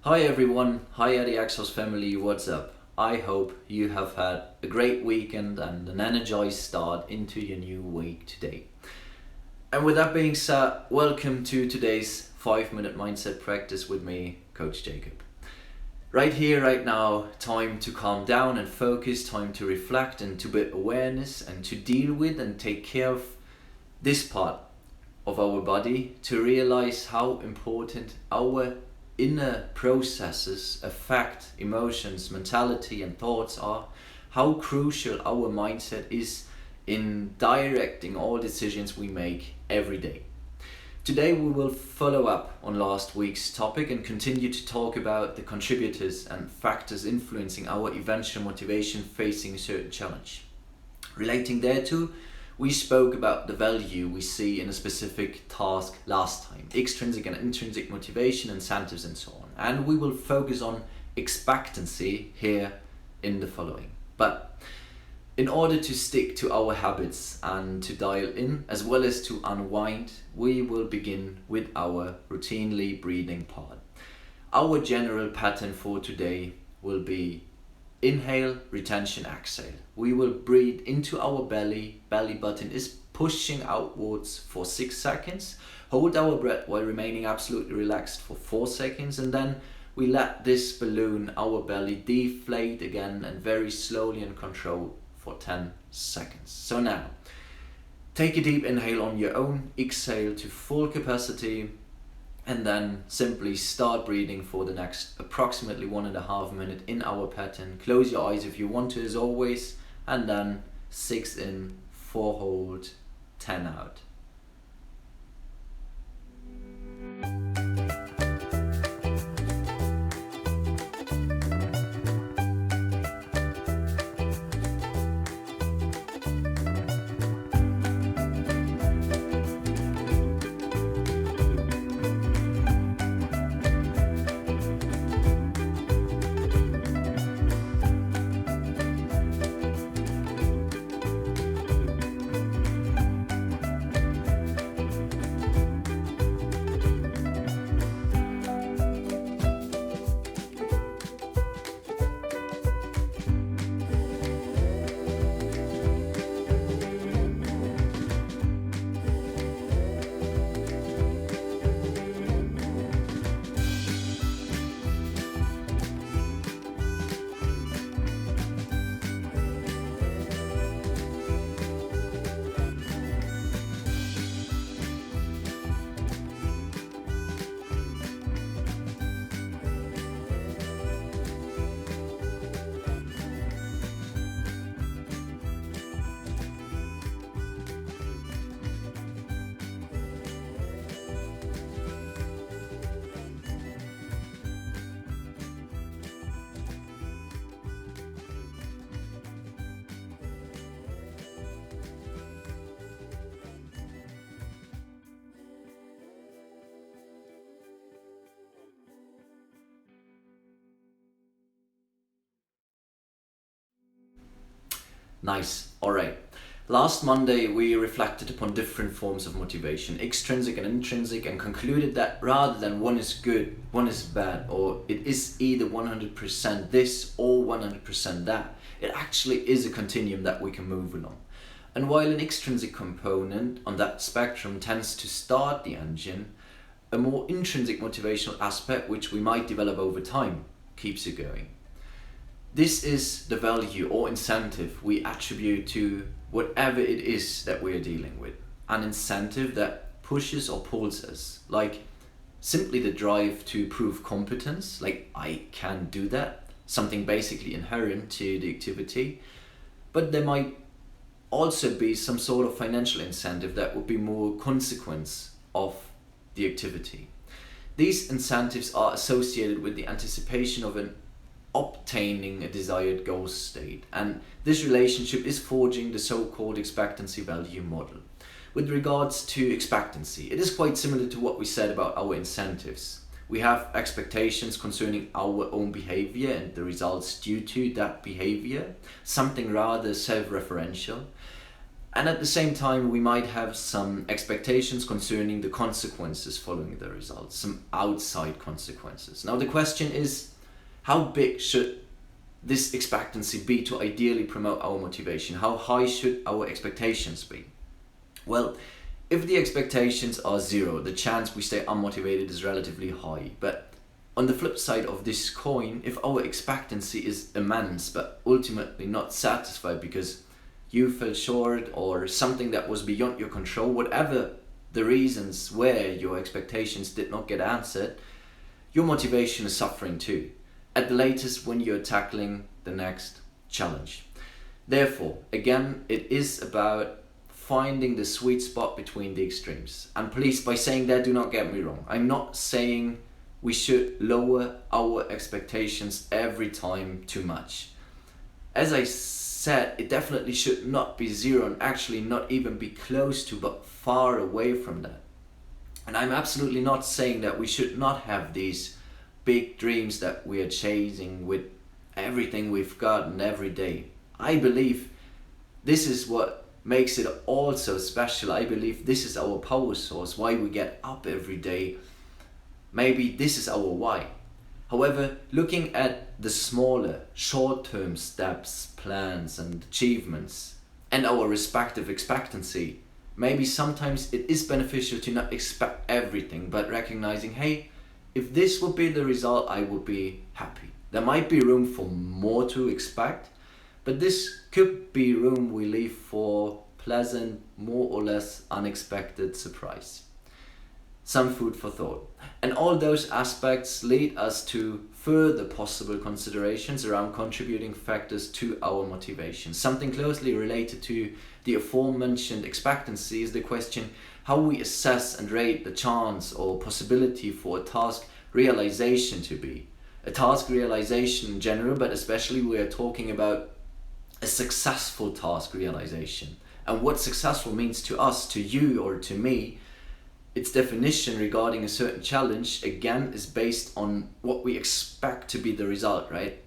Hi everyone, hi at the Axos family, what's up? I hope you have had a great weekend and an energized start into your new week today. And with that being said, welcome to today's 5 minute mindset practice with me, Coach Jakob. Right here, right now, time to calm down and focus, time to reflect and to build awareness and to deal with and take care of this part of our body, to realize how important our inner processes affect emotions, mentality, and thoughts are, how crucial our mindset is in directing all decisions we make every day. Today we will follow up on last week's topic and continue to talk about the contributors and factors influencing our eventual motivation facing a certain challenge. Relating thereto, we spoke about the value we see in a specific task last time, extrinsic and intrinsic motivation, incentives, and so on. And we will focus on expectancy here in the following. But in order to stick to our habits and to dial in, as well as to unwind, we will begin with our routinely breathing part. Our general pattern for today will be inhale, retention, exhale. We will breathe into our belly button is pushing outwards for 6 seconds. Hold our breath while remaining absolutely relaxed for 4 seconds, and then we let this balloon, our belly, deflate again and very slowly and controlled for 10 seconds. So now, take a deep inhale on your own, exhale to full capacity, and then simply start breathing for the next approximately 1.5 minutes in our pattern. Close your eyes if you want to, as always, and then 6 in, 4 hold, 10 out. Nice. All right. Last Monday, we reflected upon different forms of motivation, extrinsic and intrinsic, and concluded that rather than one is good, one is bad, or it is either 100% this or 100% that, it actually is a continuum that we can move along. And while an extrinsic component on that spectrum tends to start the engine, a more intrinsic motivational aspect, which we might develop over time, keeps it going. This is the value or incentive we attribute to whatever it is that we are dealing with. An incentive that pushes or pulls us, like simply the drive to prove competence, like I can do that, something basically inherent to the activity. But there might also be some sort of financial incentive that would be more consequence of the activity. These incentives are associated with the anticipation of an obtaining a desired goal state, and this relationship is forging the so-called expectancy value model. With regards to expectancy, it is quite similar to what we said about our incentives. We have expectations concerning our own behavior and the results due to that behavior, something rather self-referential. And at the same time, we might have some expectations concerning the consequences following the results, some outside consequences. Now, the question is, how big should this expectancy be to ideally promote our motivation? How high should our expectations be? Well, if the expectations are zero, the chance we stay unmotivated is relatively high. But on the flip side of this coin, if our expectancy is immense but ultimately not satisfied because you fell short or something that was beyond your control, whatever the reasons where your expectations did not get answered, your motivation is suffering too, at the latest when you're tackling the next challenge. Therefore, again, it is about finding the sweet spot between the extremes. And please, by saying that, do not get me wrong. I'm not saying we should lower our expectations every time too much. As I said, it definitely should not be zero, and actually not even be close to, but far away from that. And I'm absolutely not saying that we should not have these big dreams that we are chasing with everything we've gotten every day. I believe this is what makes it all so special. I believe this is our power source, why we get up every day. Maybe this is our why. However, looking at the smaller, short-term steps, plans and achievements, and our respective expectancy, maybe sometimes it is beneficial to not expect everything, but recognizing, hey, if this would be the result, I would be happy. There might be room for more to expect, but this could be room we leave for pleasant, more or less unexpected surprise. Some food for thought. And all those aspects lead us to further possible considerations around contributing factors to our motivation. Something closely related to the aforementioned expectancy is the question how we assess and rate the chance or possibility for a task realization to be. A task realization in general, but especially we are talking about a successful task realization. And what successful means to us, to you or to me, its definition regarding a certain challenge, again, is based on what we expect to be the result, right?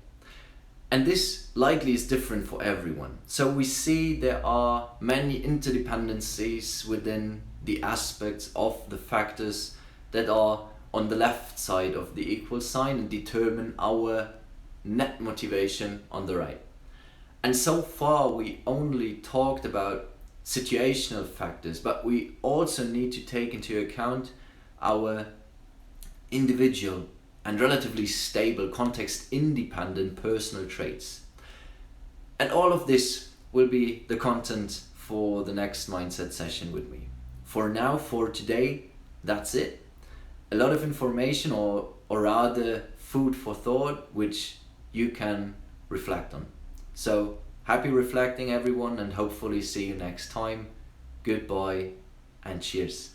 And this likely is different for everyone. So we see there are many interdependencies within the aspects of the factors that are on the left side of the equal sign and determine our net motivation on the right. And so far we only talked about situational factors, but we also need to take into account our individual and relatively stable, context independent personal traits. And all of this will be the content for the next mindset session with me. For now, for today, that's it. A lot of information, or rather food for thought, which you can reflect on. So happy reflecting, everyone, and hopefully see you next time. Goodbye and cheers.